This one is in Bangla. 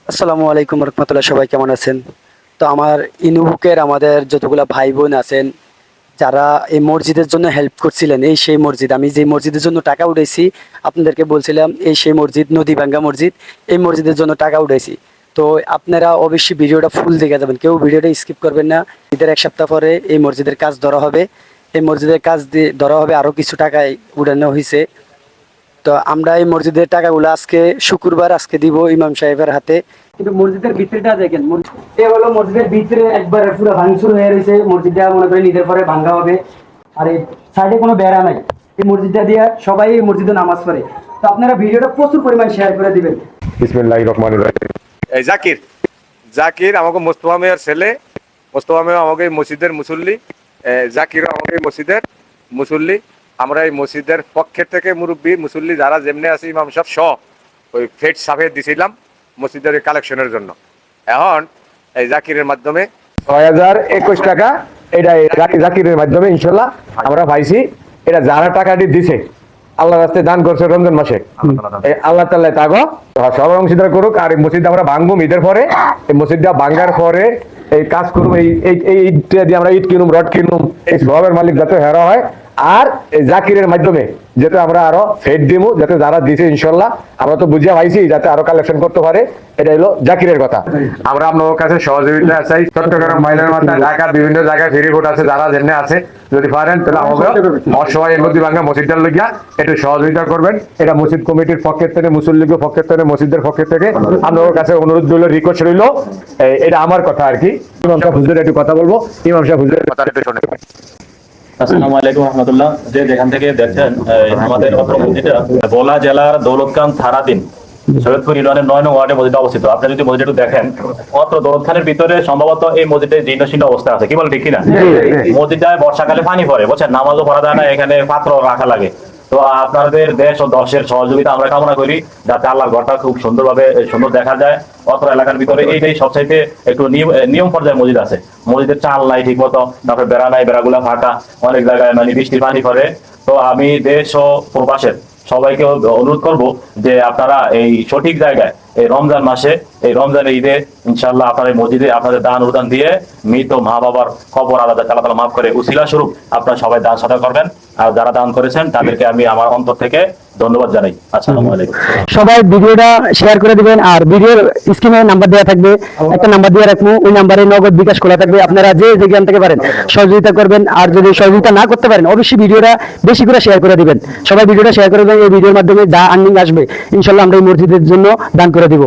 আসসালামু আলাইকুম রহমতুল্লাহ, সবাই কেমন আছেন? তো আমার ইনুবুকের আমাদের যতগুলা ভাই বোন আছেন, যারা এই মসজিদের জন্য হেল্প করছিলেন, এই সেই মসজিদ, আমি যে মসজিদের জন্য টাকা উঠাইছি, আপনাদেরকে বলছিলাম এই সেই মসজিদ, নদীভাঙ্গা মসজিদ, এই মসজিদের জন্য টাকা উঠাইছি। তো আপনারা অবশ্যই ভিডিওটা ফুল দেখে যাবেন, কেউ ভিডিওটা স্কিপ করবেন না। ঈদের এক সপ্তাহ পরে এই মসজিদের কাজ ধরা হবে। এই মসজিদের কাজ দিয়ে ধরা হবে, আরও কিছু টাকায় উঠানো হয়েছে। তো আমরা এই মসজিদের টাকাগুলো আজকে শুক্রবার আজকে দিব ইমাম সাহেবের হাতে। কিন্তু মসজিদের ভিতরেটা দেখেন, এ হলো মসজিদের ভিতরে একবার পুরো ভাঙচুর হয়ে রয়েছে। মসজিদটা মনে করেন ঈদের পরে ভাঙ্গা হবে। আর এই সাইডে কোনো বেড়া নাই। এই মসজিদটা দিয়ে সবাই এই মসজিদে নামাজ পড়ে। তো আপনারা ভিডিওটা প্রচুর পরিমাণ শেয়ার করে দিবেন। বিসমিল্লাহির রহমানির রহিম। এই জাকির জাকির আমাকে মোস্তফা মেয়র ছেলে। মোস্তফা মেয়র আমাকে মসজিদের মুসল্লি, জাকির আমাকে মসজিদের মুসল্লি। আমরা এই মসজিদের পক্ষের থেকে মুরব্বী মুসল্লি যারা যেমনি আছে ইমাম সাহেব সহ ওই ফেট সাফে দিছিলাম মসজিদের কালেকশনের জন্য। এখন এই জাকিরের মাধ্যমে ৬,০২১ টাকা এটা জাকিরের মাধ্যমে ইনশাল্লাহ আমরা পাইছি। এটা যারা টাকাটি দিছে আল্লাহ রাস্তায় দান করছে রমজান মাসে, আল্লাহ তাআলা তাগো সবার অংশীদার করুক। আর এই মসজিদ আমরা ভাঙবো ঈদের পরে, এই মসজিদটা ভাঙ্গার পরে এই কাজ করবো, এই ইটটা দিয়ে আমরা ইট কিনুম, রড কিনুম, এই সবের মালিক যাতে হেরা হয়। আর এই জাকিরের মাধ্যমে যাতে আমরা আরো ফেড দিব, যাতে যারা দিছে ইনশাল্লাহ আমরা তো বুঝিয়া পাইছি যাতে আরো কালেকশন করতে পারে। এটা হলো জাকিরের কথা। আমরা আপনার কাছে সহযোগিতা চাই। চট্টগ্রাম মাইলের মাথায় ঢাকা বিভিন্ন জায়গায় ফেরি বোট আছে, যারা যেমনি আছে যদি পারেন তাহলে আমাকে অসহায় নদীভাঙ্গা মসজিদটার লইয়া একটু সহযোগিতা করবেন। এটা মসজিদ কমিটির পক্ষের থেকে, মুসল্লিগের পক্ষের থেকে, মসজিদের পক্ষের থেকে আপনার কাছে অনুরোধ রইল, রিকোয়েস্ট রইল। এটা আমার কথা আর কি। ইমাম সাহেব হুজুর একটু কথা বলবো, ইমাম সাহেব হুজুরের কথা একটু শুনে। আসসালামু আলাইকুম রহমতুল্লাহ। যেখান থেকে দেখছেন আমাদের ভোলা জেলার দৌলতখান থানাধীন সৈয়দপুর ইউনিয়নের ৯ নং ওয়ার্ডে মসজিদটা অবস্থিত। আপনি যদি মসজিদটা দেখেন, মাত্র দৌলতখানের ভিতরে সম্ভবত এই মসজিদে জীর্ণশীর্ণ অবস্থা আছে, কি বল ঠিক কিনা? মসজিদটায় বর্ষাকালে পানি পড়ে, বুঝছেন, নামাজও পড়া যায় না, এখানে পাত্র রাখা লাগে। তো আপনাদের দেশ ও দশের সহযোগিতা আমরা কামনা করি, যাতে আল্লাহর ঘরটা খুব সুন্দরভাবে সুন্দর দেখা যায়। অত্র এলাকার ভিতরে এইটাই সবচাইতে একটু নিয়ম পর্যায়ে মসজিদ আছে। মসজিদের চাল নাই ঠিক মতো, তারপরে বেড়া নাই, বেড়াগুলা ফাঁকা, অনেক জায়গায় মানে বৃষ্টির পানি পড়ে। তো আমি দেশ ও প্রবাসের সবাইকে অনুরোধ করব যে আপনারা এই সঠিক জায়গায় এই রমজান মাসে, এই রমজান ঈদে ইনশাআল্লাহ আপনারা এই মসজিদে আপনাদের দান অনুদান দিয়ে মৃত মা বাবার কবর আলাদা আল্লাহ মাফ করে উসিলা স্বরূপ আপনারা সবাই দান সদা করবেন। আর যারা দান করেছেন তাদেরকে আমি আমার অন্তর থেকে ধন্যবাদ জানাই। আসসালামু আলাইকুম। সবাই ভিডিওটা শেয়ার করে দিবেন। আর ভিডিওর স্ক্রিনে নাম্বার দেওয়া থাকবে, একটা নাম্বার দিয়ে রাখবো, ওই নাম্বারে নগদ বিকাশ খোলা থাকবে। আপনারা যে যেখান থেকে পারেন সহযোগিতা করবেন। আর যদি সহযোগিতা না করতে পারেন, অবশ্যই ভিডিওটা বেশি করে শেয়ার করে দিবেন। সবাই ভিডিওটা শেয়ার করে দেবেন। এই ভিডিওর মাধ্যমে যা আর্নিং আসবে ইনশাল্লাহ আমরা এই মসজিদের জন্য দান করে দিব।